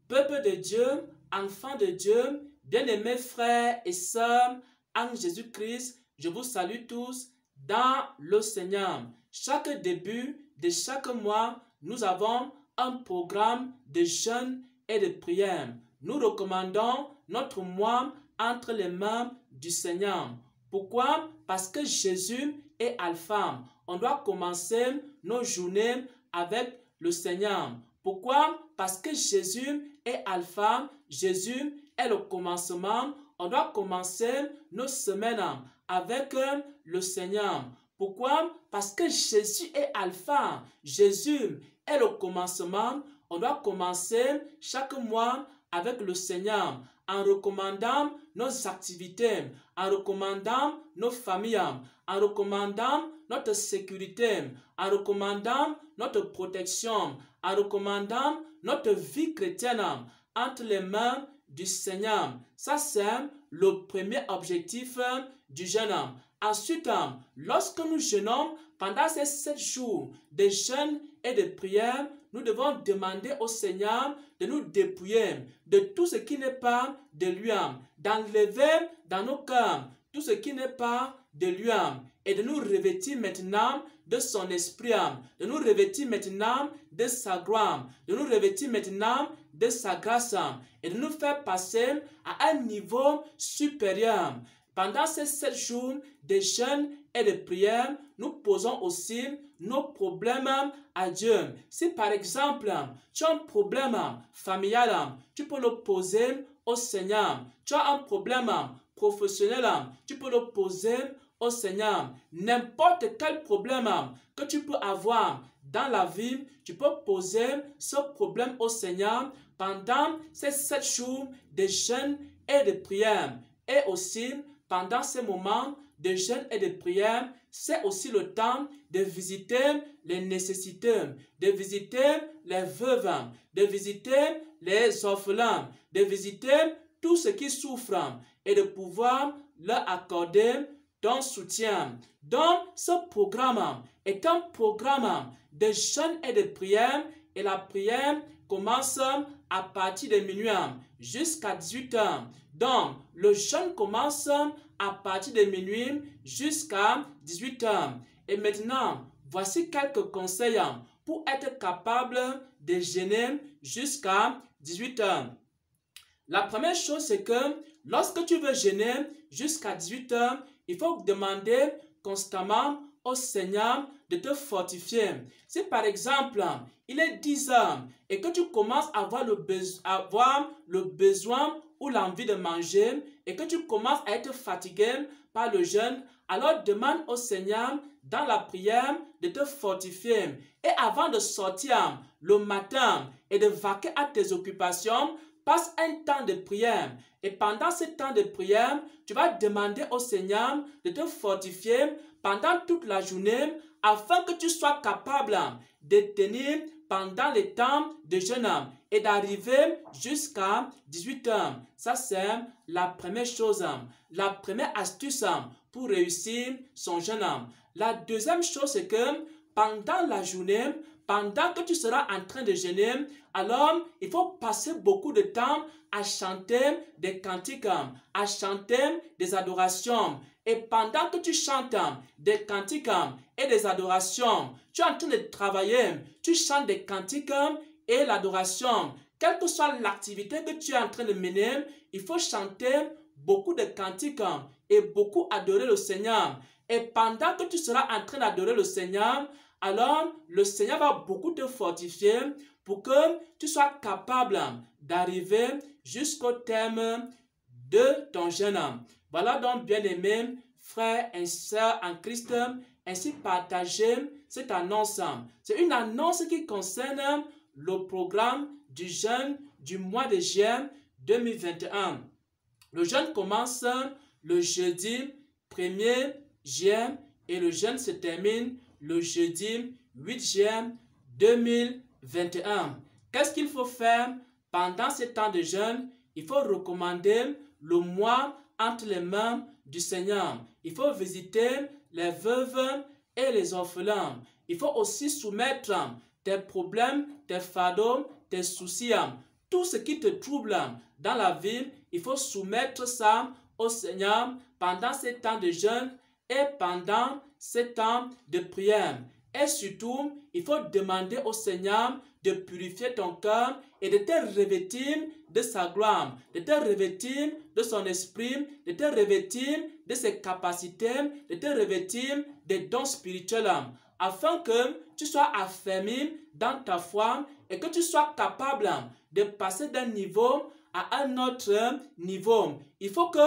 Peuple de Dieu, enfants de Dieu, bien-aimés frères et sœurs en Jésus-Christ, je vous salue tous dans le Seigneur. Chaque début de chaque mois, nous avons un programme de jeûne et de prière. Nous recommandons notre mois entre les mains du Seigneur. Pourquoi? Parce que Jésus est Alpha. On doit commencer nos journées avec le Seigneur. Pourquoi? Parce que Jésus est Alpha, Jésus est le commencement. On doit commencer nos semaines avec le Seigneur. Pourquoi? Parce que Jésus est Alpha, Jésus est le commencement. On doit commencer chaque mois avec le Seigneur en recommandant nos activités, en recommandant nos familles, en recommandant notre sécurité, en recommandant notre protection, en recommandant notre vie chrétienne entre les mains du Seigneur. Ça, c'est le premier objectif du jeûne. Ensuite, lorsque nous jeûnons, pendant ces 7 jours de jeûne et de prière, nous devons demander au Seigneur de nous dépouiller de tout ce qui n'est pas de lui, d'enlever dans nos cœurs tout ce qui n'est pas de lui et de nous revêtir maintenant de son esprit, de nous revêtir maintenant de sa gloire, de nous revêtir maintenant de sa grâce et de nous faire passer à un niveau supérieur. Pendant ces 7 jours de jeûne et de prière, nous posons aussi nos problèmes à Dieu. Si par exemple, tu as un problème familial, tu peux le poser au Seigneur. Tu as un problème professionnel, tu peux le poser au Seigneur. N'importe quel problème que tu peux avoir dans la vie, tu peux poser ce problème au Seigneur pendant ces 7 jours de jeûne et de prière. Et aussi, pendant ces moments de jeûne et de prière, c'est aussi le temps de visiter les nécessités, de visiter les veuves, de visiter les orphelins, de visiter tous ceux qui souffrent et de pouvoir leur accorder ton soutien. Donc, ce programme est un programme de jeûne et de prière et la prière commence à partir de minuit jusqu'à 18 h. Donc, le jeûne commence à partir de minuit jusqu'à 18 h. Et maintenant, voici quelques conseils pour être capable de jeûner jusqu'à 18 h. La première chose, c'est que lorsque tu veux jeûner jusqu'à 18 h, il faut demander constamment au Seigneur de te fortifier. Si par exemple, il est 10 h et que tu commences à avoir le besoin ou l'envie de manger et que tu commences à être fatigué par le jeûne, alors demande au Seigneur dans la prière de te fortifier. Et avant de sortir le matin et de vaquer à tes occupations, passe un temps de prière. Et pendant ce temps de prière, tu vas demander au Seigneur de te fortifier pendant toute la journée afin que tu sois capable de tenir pendant les temps de jeûne et d'arriver jusqu'à 18 h. Ça, c'est la première chose, la première astuce pour réussir son jeûne. La deuxième chose, c'est que pendant la journée, pendant que tu seras en train de jeûner, alors il faut passer beaucoup de temps à chanter des cantiques, à chanter des adorations. Et pendant que tu chantes des cantiques et des adorations, tu es en train de travailler, tu chantes des cantiques et l'adoration. Quelle que soit l'activité que tu es en train de mener, il faut chanter beaucoup de cantiques et beaucoup adorer le Seigneur. Et pendant que tu seras en train d'adorer le Seigneur, alors le Seigneur va beaucoup te fortifier pour que tu sois capable d'arriver jusqu'au terme de ton jeûne. Voilà donc, bien-aimés frères et sœurs en Christ, ainsi partagez cette annonce. C'est une annonce qui concerne le programme du jeûne du mois de juin 2021. Le jeûne commence le jeudi 1er juin et le jeûne se termine le jeudi 8 juin 2021. Qu'est-ce qu'il faut faire pendant ce temps de jeûne? Il faut recommander le mois entre les mains du Seigneur. Il faut visiter les veuves et les orphelins. Il faut aussi soumettre tes problèmes, tes fardeaux, tes soucis, Tout ce qui te trouble dans la vie, il faut soumettre ça au Seigneur pendant ces temps de jeûne et pendant ces temps de prière. Et surtout, il faut demander au Seigneur de purifier ton cœur et de te revêtir de sa gloire, de te revêtir de son esprit, de te revêtir de ses capacités, de te revêtir des dons spirituels, afin que tu sois affermi dans ta foi et que tu sois capable de passer d'un niveau à un autre niveau. Il faut que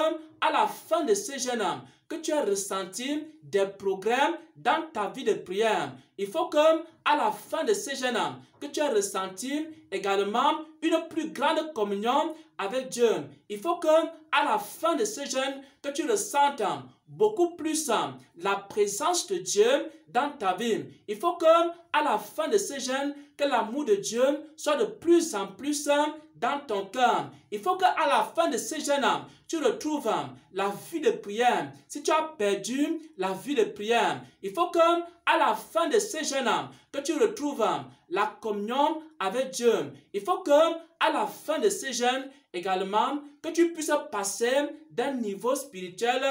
à la fin de ce jeûne, que tu aies ressenti des progrès dans ta vie de prière. Il faut que à la fin de ce jeûne, que tu aies ressenti également une plus grande communion avec Dieu. Il faut que à la fin de ce jeûne, que tu ressentes beaucoup plus la présence de Dieu dans ta vie. Il faut que à la fin de ce jeûne, que l'amour de Dieu soit de plus en plus dans ton cœur. Il faut qu'à la fin de ce jeûne, tu retrouves la vie de prière. Si tu as perdu la vie de prière, il faut que à la fin de ce jeûne, que tu retrouves la communion avec Dieu. Il faut que à la fin de ce jeûne également, que tu puisses passer d'un niveau spirituel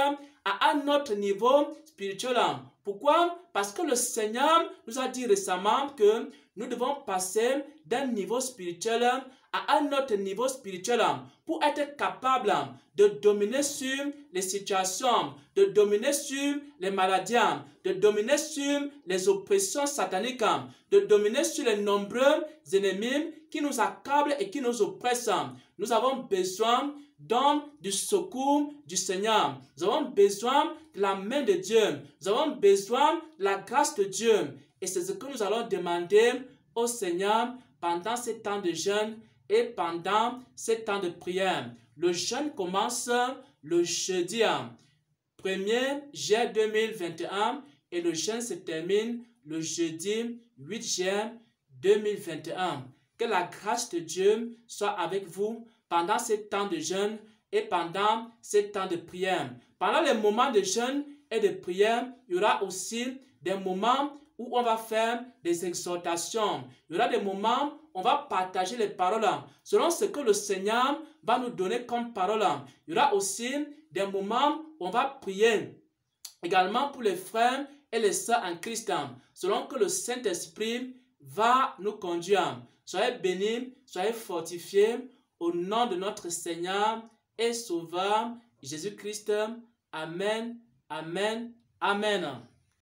à un autre niveau spirituel. Pourquoi? Parce que le Seigneur nous a dit récemment que nous devons passer d'un niveau spirituel à un autre niveau spirituel pour être capable de dominer sur les situations, de dominer sur les maladies, de dominer sur les oppressions sataniques, de dominer sur les nombreux ennemis qui nous accablent et qui nous oppressent. Nous avons besoin donc du secours du Seigneur. Nous avons besoin de la main de Dieu. Nous avons besoin de la grâce de Dieu. Et c'est ce que nous allons demander au Seigneur pendant ces temps de jeûne et pendant ces temps de prière. Le jeûne commence le jeudi 1er juillet 2021 et le jeûne se termine le jeudi 8 juin 2021. Que la grâce de Dieu soit avec vous pendant ces temps de jeûne et pendant ces temps de prière. Pendant les moments de jeûne et de prière, il y aura aussi des moments où on va faire des exhortations. Il y aura des moments où on va partager les paroles selon ce que le Seigneur va nous donner comme parole. Il y aura aussi des moments où on va prier également pour les frères et les sœurs en Christ, selon que le Saint-Esprit va nous conduire. Soyez bénis, soyez fortifiés au nom de notre Seigneur et Sauveur Jésus-Christ. Amen, amen, amen.